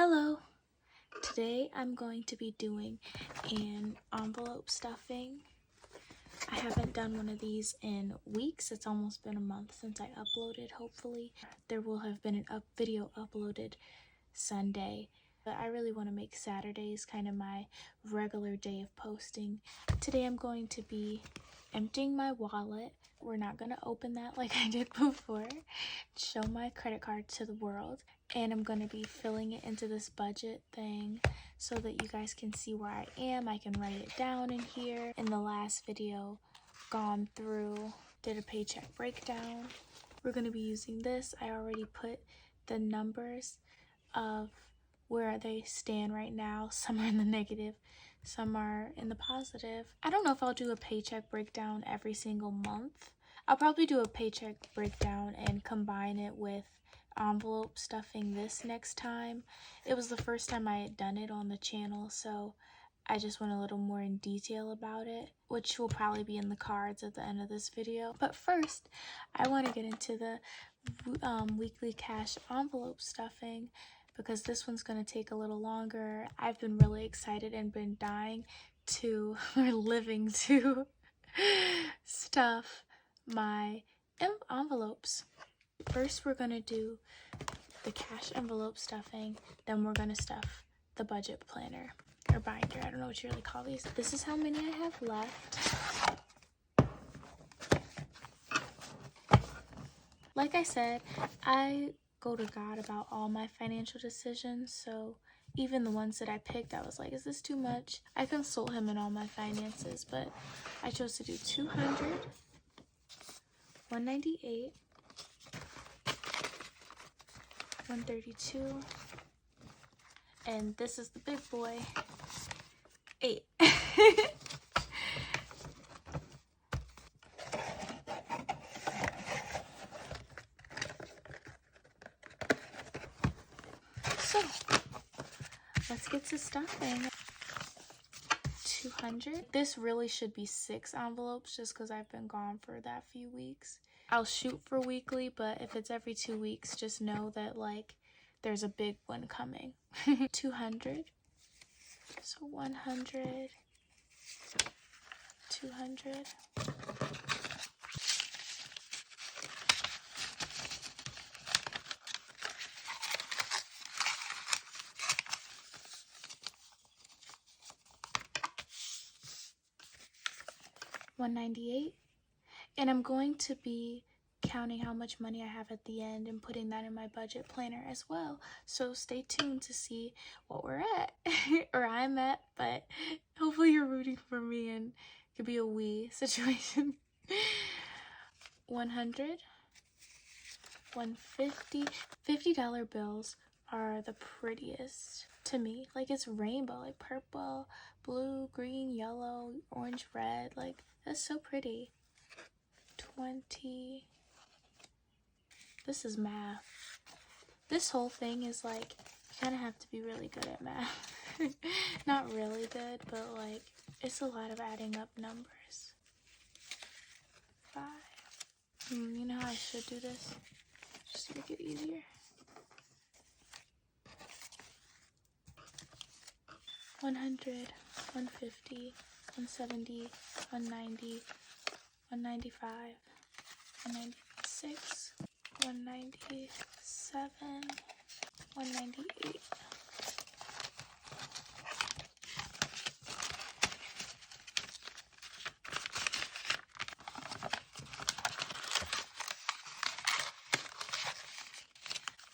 Hello! Today I'm going to be doing an envelope stuffing. I haven't done one of these in weeks. It's almost been a month since I uploaded. Hopefully there will have been a video uploaded Sunday, but I really want to make Saturdays kind of my regular day of posting. Today I'm going to be emptying my wallet. We're not going to open that like I did before. Show my credit card to the world. And I'm going to be filling it into this budget thing so that you guys can see where I am. I can write it down in here. In the last video, gone through, did a paycheck breakdown. We're going to be using this. I already put the numbers of where they stand right now. Some are in the negative, some are in the positive. I don't know if I'll do a paycheck breakdown every single month. I'll probably do a paycheck breakdown and combine it with envelope stuffing this next time. It was the first time I had done it on the channel, so I just went a little more in detail about it, which will probably be in the cards at the end of this video. But first, I want to get into the weekly cash envelope stuffing because this one's going to take a little longer. I've been really excited and been dying to, or living to, stuff my envelopes. First, we're going to do the cash envelope stuffing, then we're going to stuff the budget planner or binder. I don't know what you really call these. This is how many I have left. Like I said, I go to God about all my financial decisions, so even the ones that I picked, I was like, is this too much? I consult him in all my finances, but I chose to do 200, 198, 132, and this is the big boy, 8. So, let's get to stuffing. 200. This really should be 6 envelopes just because I've been gone for that few weeks. I'll shoot for weekly, but if it's every 2 weeks, just know that like there's a big one coming. 200. So 100, 200. $198, and I'm going to be counting how much money I have at the end and putting that in my budget planner as well. So stay tuned to see what we're at or I'm at, but hopefully you're rooting for me and it could be a we situation. 100, 150. $50 bills are the prettiest to me. Like it's rainbow, like purple, blue, green, yellow, orange, red. Like that's so pretty. 20. This is math. This whole thing is like, you kind of have to be really good at math. Not really good, but like, it's a lot of adding up numbers. 5. You know how I should do this? Just to make it easier. 100, 150, 170, 190, 195, 196, 197, 198.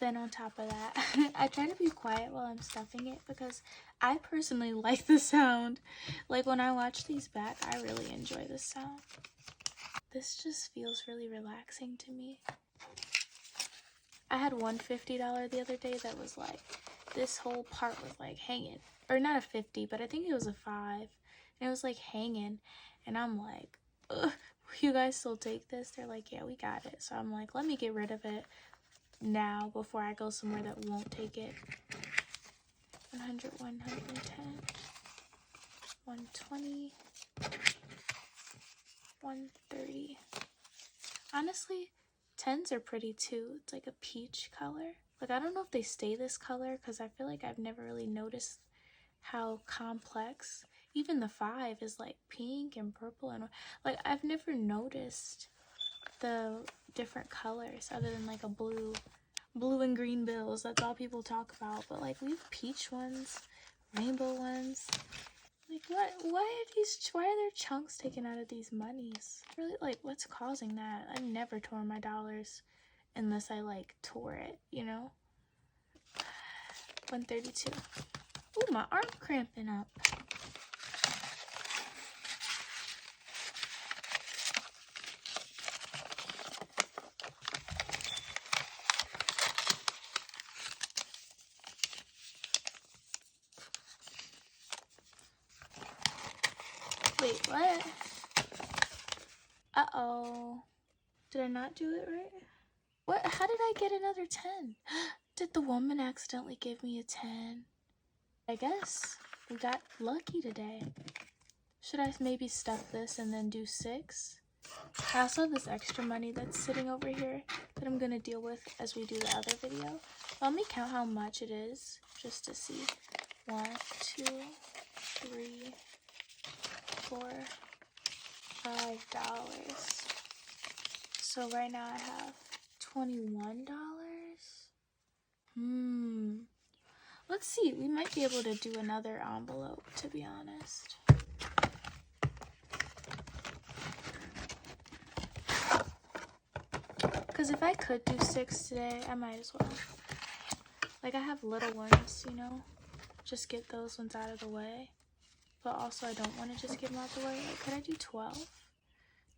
Then on top of that, I try to be quiet while I'm stuffing it because I personally like the sound. Like when I watch these back, I really enjoy this sound. This just feels really relaxing to me. I had one $50 the other day that was like, this whole part was like hanging. Or not a 50, but I think it was a 5. And it was like hanging. And I'm like, ugh, you guys still take this? They're like, yeah, we got it. So I'm like, let me get rid of it now before I go somewhere that won't take it. 100, 110, 120, 130. Honestly, 10s are pretty too. It's like a peach color. Like, I don't know if they stay this color because I feel like I've never really noticed how complex. Even the 5 is like pink and purple, and like I've never noticed the different colors other than like a blue and green bills. That's all people talk about. But like we have peach ones, rainbow ones. Like why are there chunks taken out of these monies? Really, like what's causing that? I've never torn my dollars unless I like tore it, you know? 132. Ooh, my arm cramping up. Wait, what? Uh-oh. Did I not do it right? What? How did I get another 10? Did the woman accidentally give me a 10? I guess we got lucky today. Should I maybe stuff this and then do 6? I also have this extra money that's sitting over here that I'm gonna deal with as we do the other video. Let me count how much it is just to see. 1, 2, 3, 4, $5. So right now I have $21. Let's see. We might be able to do another envelope, to be honest. Because if I could do 6 today, I might as well. Like, I have little ones, you know? Just get those ones out of the way. But also, I don't want to just get them out of the way. Like, could I do 12?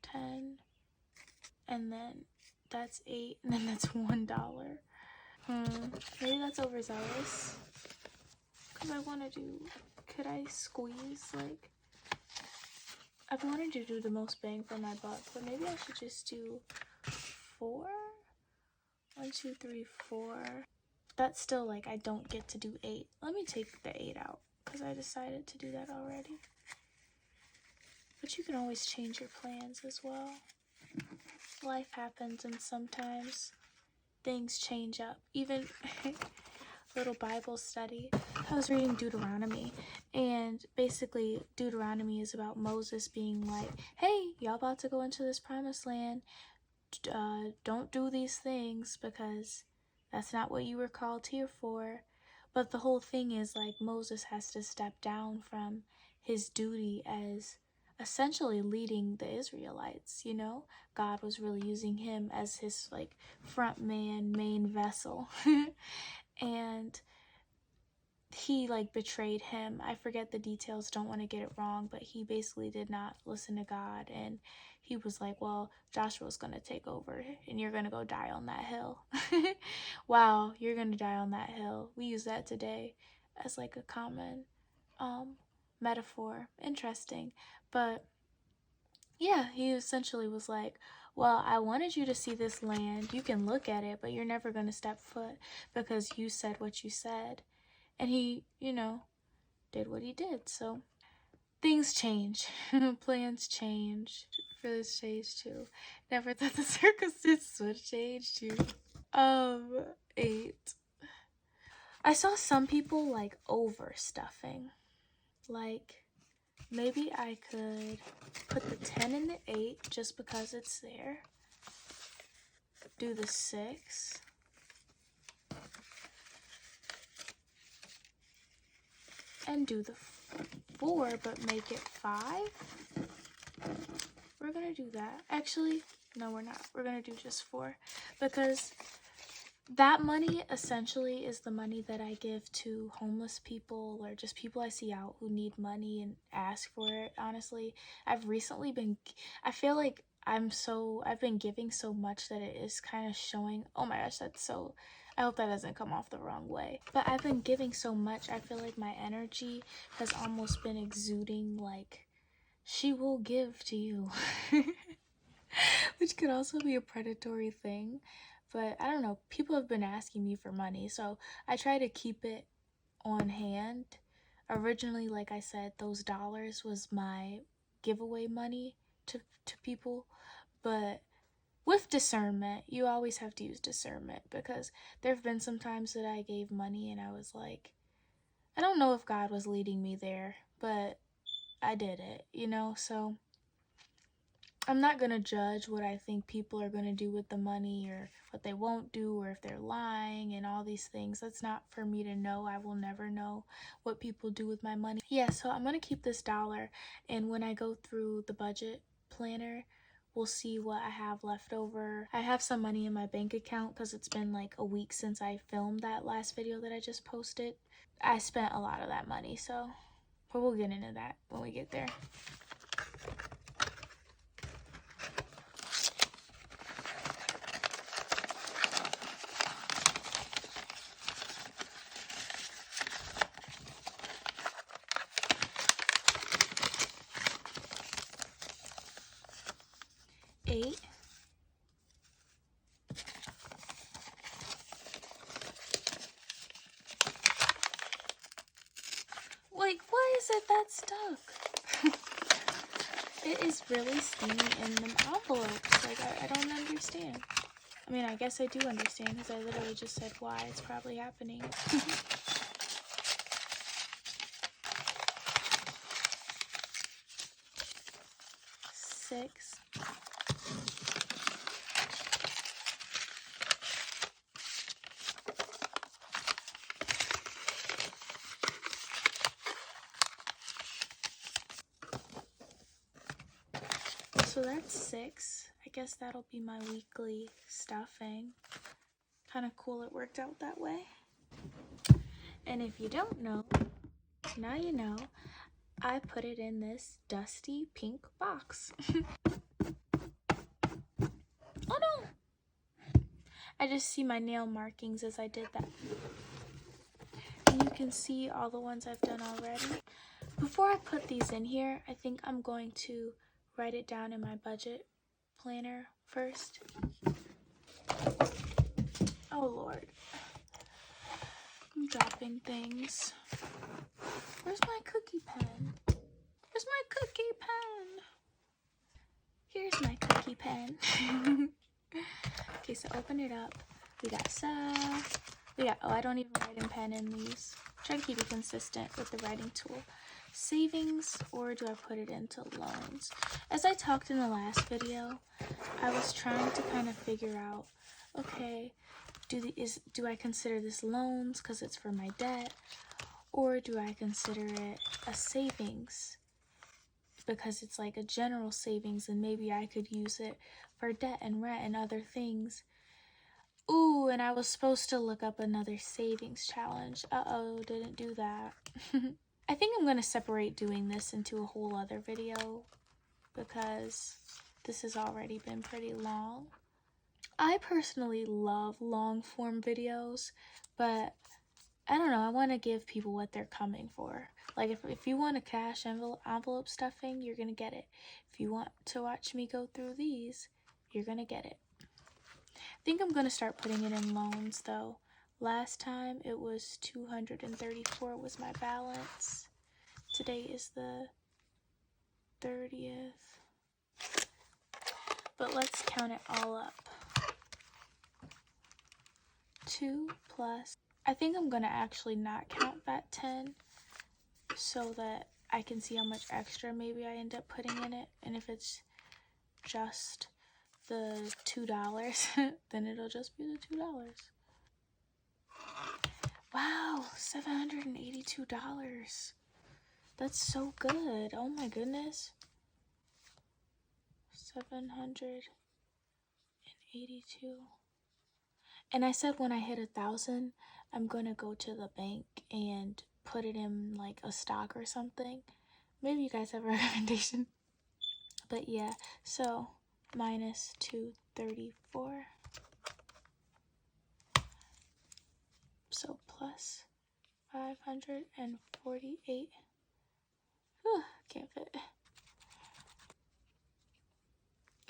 10? And then that's 8. And then that's $1. Maybe that's overzealous. Because I want to do... Could I squeeze, like... I've wanted to do the most bang for my buck, but maybe I should just do 4? 1, 2, 3, 4. That's still like I don't get to do 8. Let me take the 8 out because I decided to do that already. But you can always change your plans as well. Life happens and sometimes things change up. Even little Bible study. I was reading Deuteronomy, and basically Deuteronomy is about Moses being like, hey, y'all about to go into this promised land. Don't do these things because that's not what you were called here for. But the whole thing is like Moses has to step down from his duty as essentially leading the Israelites, you know? God was really using him as his like front man, main vessel. And he like betrayed him. I forget the details, don't want to get it wrong, but he basically did not listen to God, and he was like, well, Joshua's gonna take over and you're gonna go die on that hill. Wow, you're gonna die on that hill. We use that today as like a common metaphor. Interesting. But yeah, he essentially was like, well, I wanted you to see this land. You can look at it, but you're never gonna step foot because you said what you said. And he, you know, did what he did. So things change. Plans change for this stage too. Never thought the circumstances would change too. 8. I saw some people like overstuffing. Like maybe I could put the 10 in the 8 just because it's there. Do the 6. And do the 4, but make it 5. We're gonna do that. Actually, no, we're not. We're gonna do just 4 because that money essentially is the money that I give to homeless people or just people I see out who need money and ask for it. Honestly, I've recently been, I feel like I've been giving so much that it is kind of showing. Oh my gosh, that's so, I hope that doesn't come off the wrong way. But I've been giving so much, I feel like my energy has almost been exuding like, she will give to you. Which could also be a predatory thing. But I don't know, people have been asking me for money, so I try to keep it on hand. Originally, like I said, those dollars was my giveaway money to people, but with discernment. You always have to use discernment, because there have been some times that I gave money and I was like, I don't know if God was leading me there, but I did it, you know? So I'm not going to judge what I think people are going to do with the money, or what they won't do, or if they're lying and all these things. That's not for me to know. I will never know what people do with my money. Yeah, so I'm going to keep this $1, and when I go through the budget planner, we'll see what I have left over. I have some money in my bank account because it's been like a week since I filmed that last video that I just posted. I spent a lot of that money, but we'll get into that when we get there. $8. Like, why is it that stuck? It is really steamy in the envelopes. Like, I don't understand. I mean, I guess I do understand, because I literally just said why. It's probably happening. 6. So that's 6. I guess that'll be my weekly stuffing. Kind of cool it worked out that way. And if you don't know, now you know, I put it in this dusty pink box. Oh no! I just see my nail markings as I did that. And you can see all the ones I've done already. Before I put these in here, I think I'm going to write it down in my budget planner first. Oh Lord. I'm dropping things. Where's my cookie pen? Where's my cookie pen? Here's my cookie pen. Okay, so open it up. We got stuff. Oh, I don't even write in pen in these. Try to keep it consistent with the writing tool. Savings, or do I put it into loans? As I talked in the last video, I was trying to kind of figure out, okay, do I consider this loans because it's for my debt, or do I consider it a savings because it's like a general savings and maybe I could use it for debt and rent and other things. Ooh, and I was supposed to look up another savings challenge. Uh-oh, didn't do that. I think I'm going to separate doing this into a whole other video because this has already been pretty long. I personally love long form videos, but I don't know, I want to give people what they're coming for. Like, if you want a cash envelope stuffing, you're going to get it. If you want to watch me go through these, you're going to get it. I think I'm going to start putting it in loans, though. Last time, it was $234 was my balance. Today is the 30th. But let's count it all up. 2 plus... I think I'm going to actually not count that 10 so that I can see how much extra maybe I end up putting in it. And if it's just the $2, then it'll just be the $2. Wow, $782. That's so good. Oh my goodness. 782. And I said when I hit 1,000, I'm gonna go to the bank and put it in like a stock or something. Maybe you guys have a recommendation. But yeah, so minus 234. So plus 548. Whew, can't fit.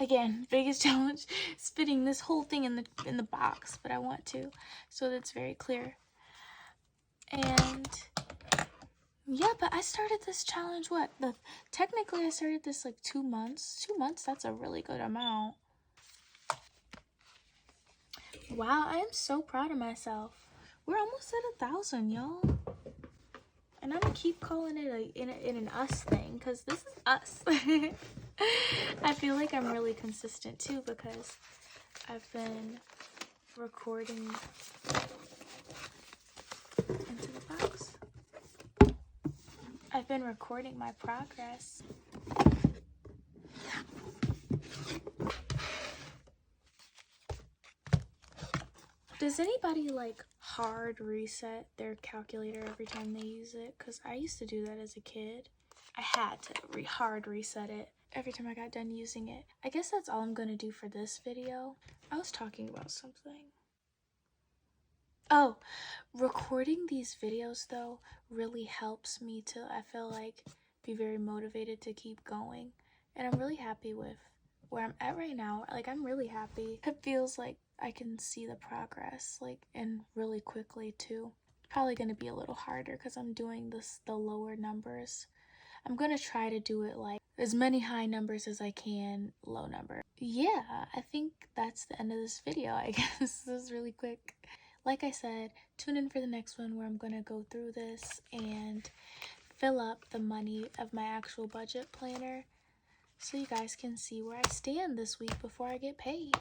Again, biggest challenge is fitting this whole thing in the box, but I want to, so that's very clear. And yeah, but I started this challenge, technically I started this like 2 months. 2 months, that's a really good amount. Wow, I am so proud of myself. We're almost at 1,000, y'all. And I'm gonna keep calling it an us thing, because this is us. I feel like I'm really consistent too, because I've been recording into the box. I've been recording my progress. Does anybody like hard reset their calculator every time they use it? Because I used to do that as a kid. I had to hard reset it every time I got done using it. I guess that's all I'm gonna do for this video. I was talking about something. Oh, recording these videos though really helps me to, I feel like, be very motivated to keep going. And I'm really happy with where I'm at right now. Like, I'm really happy. It feels like I can see the progress, like, and really quickly too. Probably gonna be a little harder because I'm doing the lower numbers. I'm gonna try to do it like as many high numbers as I can, low number. Yeah, I think that's the end of this video, I guess. This is really quick. Like I said, tune in for the next one where I'm gonna go through this and fill up the money of my actual budget planner so you guys can see where I stand this week before I get paid.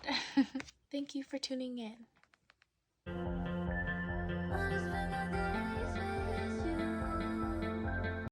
Thank you for tuning in.